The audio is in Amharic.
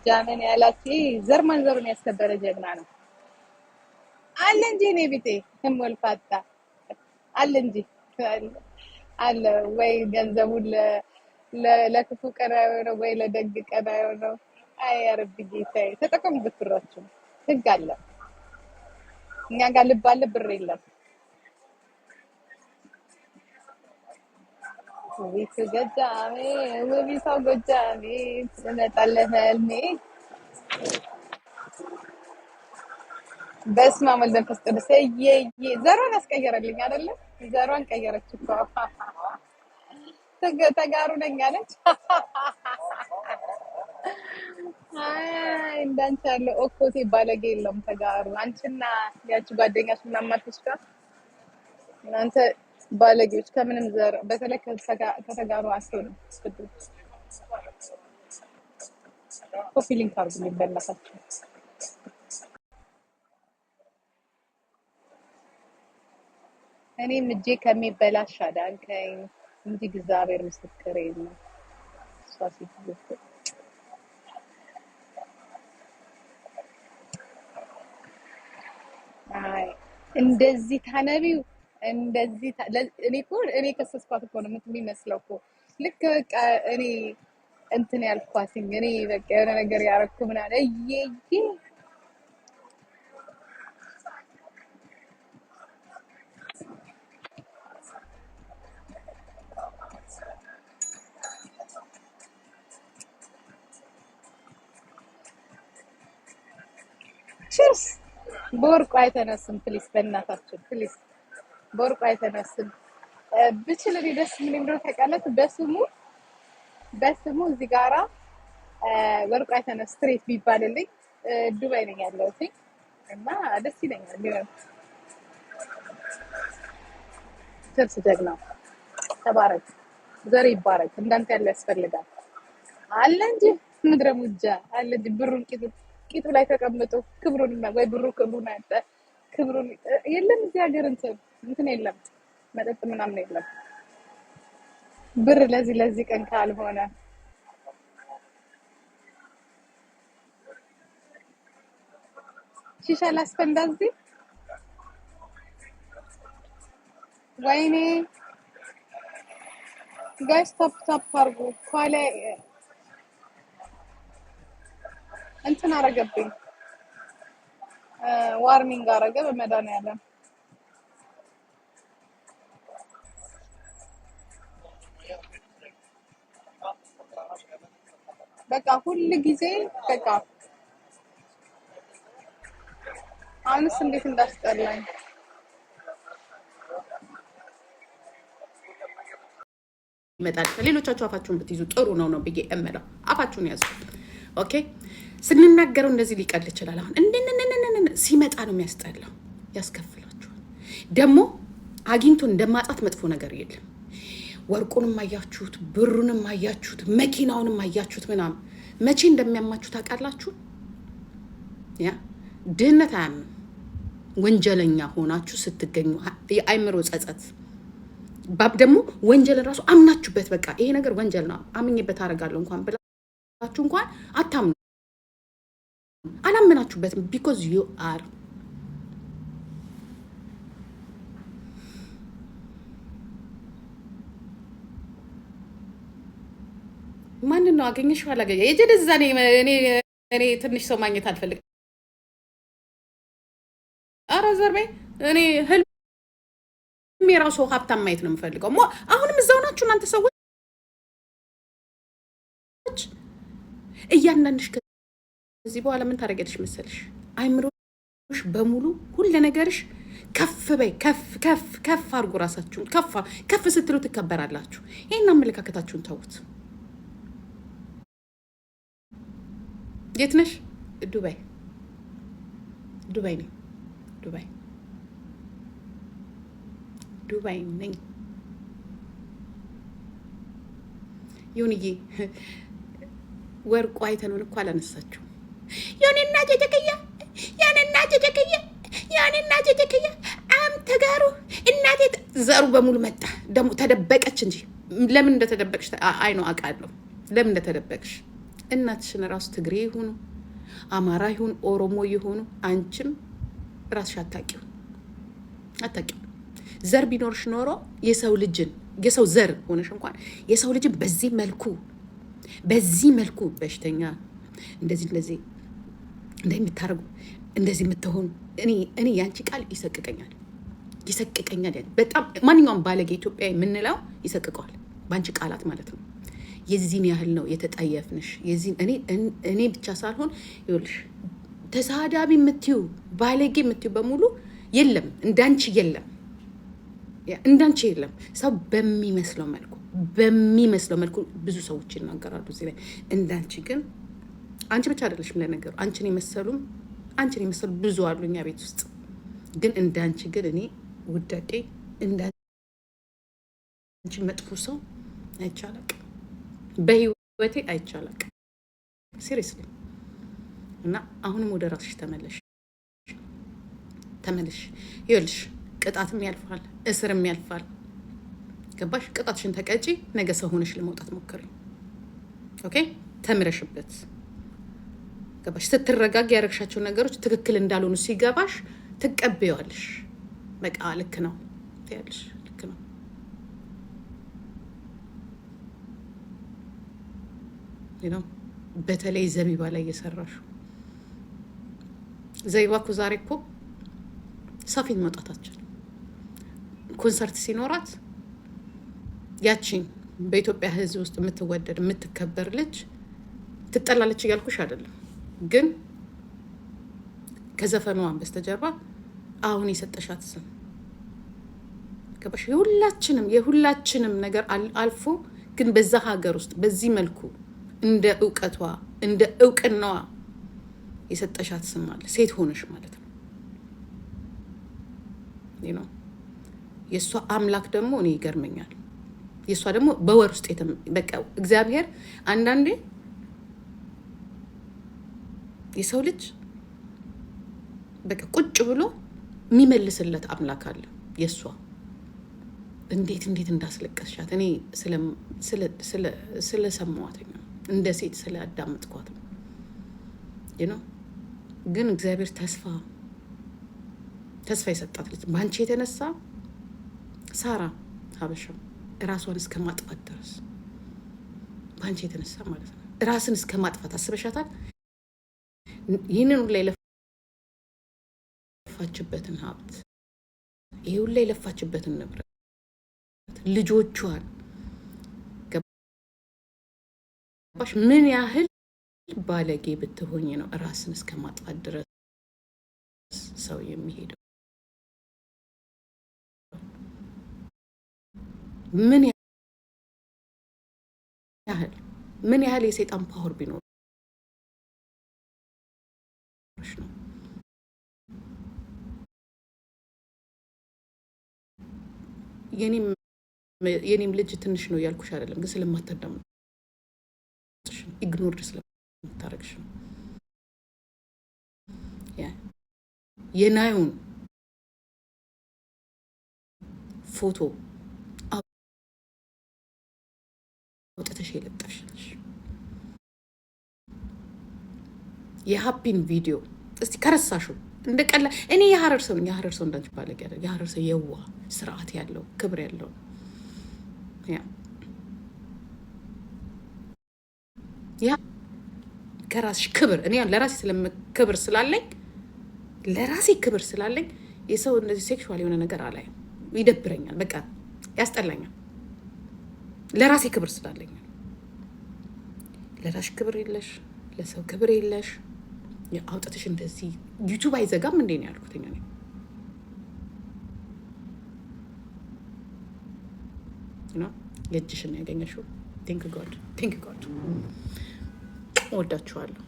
ጎጃምን ያላት ዘር ማንዘሩን ያስከበረ ጀግና ነው አለ እንጂ እኔ ቢጤ ሞልፋታ አለ እንጂ አለ ወይ ገንዘቡን ለክፉ ቀን ነው ወይ ለደግ ቀን ነው። አይ አረብ ጌታዬ ተጠቀሙበት ብራችሁ። ህግ አለ እኛ ጋር ልብ አለ ብር የለም። ውቢት ጎጃሜ ውቢቷ ጎጃሜ ትመጣለህ ህልሜ። በስመ አብ ወወልድ ወመንፈስ ቅዱስ ዘሯን አስቀየረልኝ አይደለ? ዘሯን ቀየረች እኮ ተጋሩ ነኝ አለች። አይ እንዳንቺ ያለ ኦኮቴ ባለጌ የለም ተጋሩ። አንቺና ያቺ ጓደኛሽ ምናምን አትሽካ እናንተ ባለጌዎች ከምንም ዘር በተለይ ከተጋሩ አትሆንም። ኮፒ ሊንክ አድርጉ ይበላታችሁ። እኔም እጄ ከሚበላሽ አዳንከኝ እንጂ እግዚአብሔር ምስክሬ ነው። አይ እንደዚህ ታነቢው እንደዚህ እኔ ከሰስኳት እኮ ነው የምትመስለው እኮ ልክ በቃ እኔ እንትን ያልኳትኝ እኔ በቃ የሆነ ነገር ያረኩ ምናምን እየዬ ቺርስ በወርቁ አይተነስም ፕሊስ በእናታችሁ ፕሊስ በወርቁ አይተነስም ብችል እኔ ደስ ምን እንደሆነ ታውቃለች በስሙ እዚህ ጋራ ወርቁ አይተነስ ስትሬት ቢባልልኝ ዱባይ ነኝ ያለሁት እና ደስ ይለኛል ቢሆን ቺርስ ጀግና ተባረክ ዘር ይባረክ እንዳንተ ያለ ያስፈልጋል አለ እንጂ ምድረ ሙጃ አለ እንጂ ብሩን ቂጡ ላይ ተቀምጦ ክብሩን ወይ ብሩ ክብሩን አጣ ክብሩን የለም እዚህ ሀገር እንትን የለም መጠጥ ምናምን የለም ብር ለዚህ ቀን ካልሆነ ሺሻ ላስፈንዳዚ ወይኔ ጋይስ ታፕ አርጉ ኳላ እንትን አረገብኝ ዋርኒንግ አረገ በመድኃኒዓለም በቃ ሁሉ ጊዜ በቃ አሁንስ እንዴት እንዳስጠላኝ ይመጣል። ሌሎቻችሁ አፋችሁን ብትይዙ ጥሩ ነው ብዬ እምለው አፋችሁን ያዙ። ኦኬ ስንናገረው እንደዚህ ሊቀል ይችላል። አሁን እንደነነነነ ሲመጣ ነው የሚያስጠላው። ያስከፍላችኋል። ደግሞ አግኝቶ እንደማጣት መጥፎ ነገር የለም። ወርቁንም አያችሁት፣ ብሩንም አያችሁት፣ መኪናውንም አያችሁት ምናምን መቼ እንደሚያማችሁ ታውቃላችሁ? ያ ድህነት አያምም። ወንጀለኛ ሆናችሁ ስትገኙ የአይምሮ ጸጸት ደግሞ ወንጀልን ራሱ አምናችሁበት በቃ ይሄ ነገር ወንጀል ነው አምኜበት አደርጋለሁ እንኳን ብላችሁ እንኳን አታምኑ። አላመናችሁበትም because you are ማንን ነው አገኘሽው አላገኘ የጀደዛ እኔ ትንሽ ሰው ማግኘት አልፈልግም። ኧረ ዘርቤ እኔ ህልሜ ራሱ ሀብታም ማየት ነው የምፈልገው። አሁንም እዛው ናችሁ እናንተ ሰዎች እያንዳንድሽ ከዚህ በኋላ ምን ታደርጊያለሽ መሰለሽ? አይምሮሽ በሙሉ ሁሉ ነገርሽ ከፍ በይ ከፍ አድርጉ። ራሳችሁን ከፍ ስትሉ ትከበራላችሁ። ይሄን አመለካከታችሁን ተውት። የት ነሽ? ዱባይ ነኝ። ዱባይ ነኝ። ይሁንዬ ወርቁ አይተነውን እኮ አላነሳችሁም። ያኔና ጀጀከያ ተጋሩ እናቴ ዘሩ በሙሉ መጣ። ደግሞ ተደበቀች እንጂ ለምን እንደተደበቅሽ አይ ነው አውቃለሁ። ለምን እንደተደበቅሽ እናትሽን ራሱ ትግሬ ይሁኑ አማራ ይሁን ኦሮሞ ይሁኑ አንቺም ራስሽ አታውቂው። ዘር ቢኖርሽ ኖሮ የሰው ዘር ሆነሽ እንኳን የሰው ልጅን በዚህ መልኩ በሽተኛ እንደዚህ እንደምታረጉ እንደዚህ የምትሆኑ እኔ ያንቺ ቃል ይሰቅቀኛል። በጣም ማንኛውም ባለጌ ኢትዮጵያ የምንለው ይሰቅቀዋል ባንቺ ቃላት ማለት ነው። የዚህን ያህል ነው የተጠየፍንሽ። እኔ ብቻ ሳልሆን ይኸውልሽ ተሳዳቢ የምትዩ ባለጌ የምትዩ በሙሉ የለም እንዳንቺ የለም። ሰው በሚመስለው መልኩ ብዙ ሰዎች ይናገራሉ እዚህ ላይ። እንዳንቺ ግን አንቺ ብቻ አይደለሽም ለነገሩ አንቺን የመሰሉ ብዙ አሉ እኛ ቤት ውስጥ። ግን እንዳንቺ ግን እኔ ውዳቄ እንዳንቺ መጥፎ ሰው አይቻላቅ በህይወቴ አይቻላቅ ሲሪየስሊ። እና አሁንም ወደ ራስሽ ተመለሽ። ይኸውልሽ ቅጣትም ያልፋል፣ እስርም ያልፋል። ገባሽ? ቅጣትሽን ተቀጪ። ነገ ሰው ሆነሽ ለመውጣት ሞክሪ። ኦኬ? ተምረሽበት ገባሽ? ስትረጋጊ ያረግሻቸው ነገሮች ትክክል እንዳልሆኑ ሲገባሽ ትቀበያለሽ። በቃ ልክ ነው ትያለሽ። ልክ ነው። በተለይ ዘቢባ ላይ እየሰራሹ ዘቢባ እኮ ዛሬ እኮ ሰው ፊት መውጣታችን ኮንሰርት ሲኖራት ያቺን በኢትዮጵያ ሕዝብ ውስጥ የምትወደድ የምትከበር ልጅ ትጠላለች እያልኩሽ አይደለም፣ ግን ከዘፈኗን በስተጀርባ አሁን የሰጠሻት ስም ገባሽ? የሁላችንም ነገር አልፎ ግን በዛ ሀገር ውስጥ በዚህ መልኩ እንደ እውቀቷ እንደ እውቅናዋ የሰጠሻት ስም አለ። ሴት ሆነሽ ማለት ነው። የእሷ አምላክ ደግሞ እኔ ይገርመኛል። የእሷ ደግሞ በወር ውስጥ በቃ እግዚአብሔር አንዳንዴ የሰው ልጅ በቃ ቁጭ ብሎ የሚመልስለት አምላክ አለ። የእሷ እንዴት እንዳስለቀስሻት እኔ ስለሰማዋት እንደ ሴት ስለአዳመጥኳት ነው። ግን እግዚአብሔር ተስፋ የሰጣት ልጅ በአንቺ የተነሳ ሳራ ሀበሻ ራሷን እስከ ማጥፋት ድረስ በአንቺ የተነሳ ማለት ነው። ራስን እስከ ማጥፋት አስበሻታል። ይህንን ሁላ የለፋችበትን ሀብት፣ ይህ ሁላ የለፋችበትን ንብረት፣ ልጆቿን ገባሽ? ምን ያህል ባለጌ ብትሆኝ ነው ራስን እስከ ማጥፋት ድረስ ሰው የሚሄደው? ምን ያህል የሰይጣን ፓወር ቢኖር ነው። የኔም ልጅ ትንሽ ነው ያልኩሽ አይደለም፣ ግን ስለማታዳምጥ ኢግኖርድ ስለምታረግሽ ነው። የናዩን ፎቶ አውጥተሽ የለጠፍሽ የሀፒን ቪዲዮ እስቲ ከረሳሹ እንደቀላ እኔ የሀረር ሰው እንዳንቺ ባለጌ አይደል። የሀረር ሰው የዋ ስርዓት ያለው ክብር ያለው ያ ከራስሽ ክብር እኔ ለራሴ ክብር ስላለኝ የሰው እንደዚህ ሴክሹዋል የሆነ ነገር አላየም። ይደብረኛል፣ በቃ ያስጠላኛል። ለራሴ ክብር ስላለኝ ለራስሽ ክብር የለሽ፣ ለሰው ክብር የለሽ። አውጥተሽ እንደዚህ ዩቲዩብ አይዘጋም እንዴ ነው ያልኩት። እኔ የእጅሽን ያገኘሽው። ቴንክ ጎድ ወዳችኋለሁ።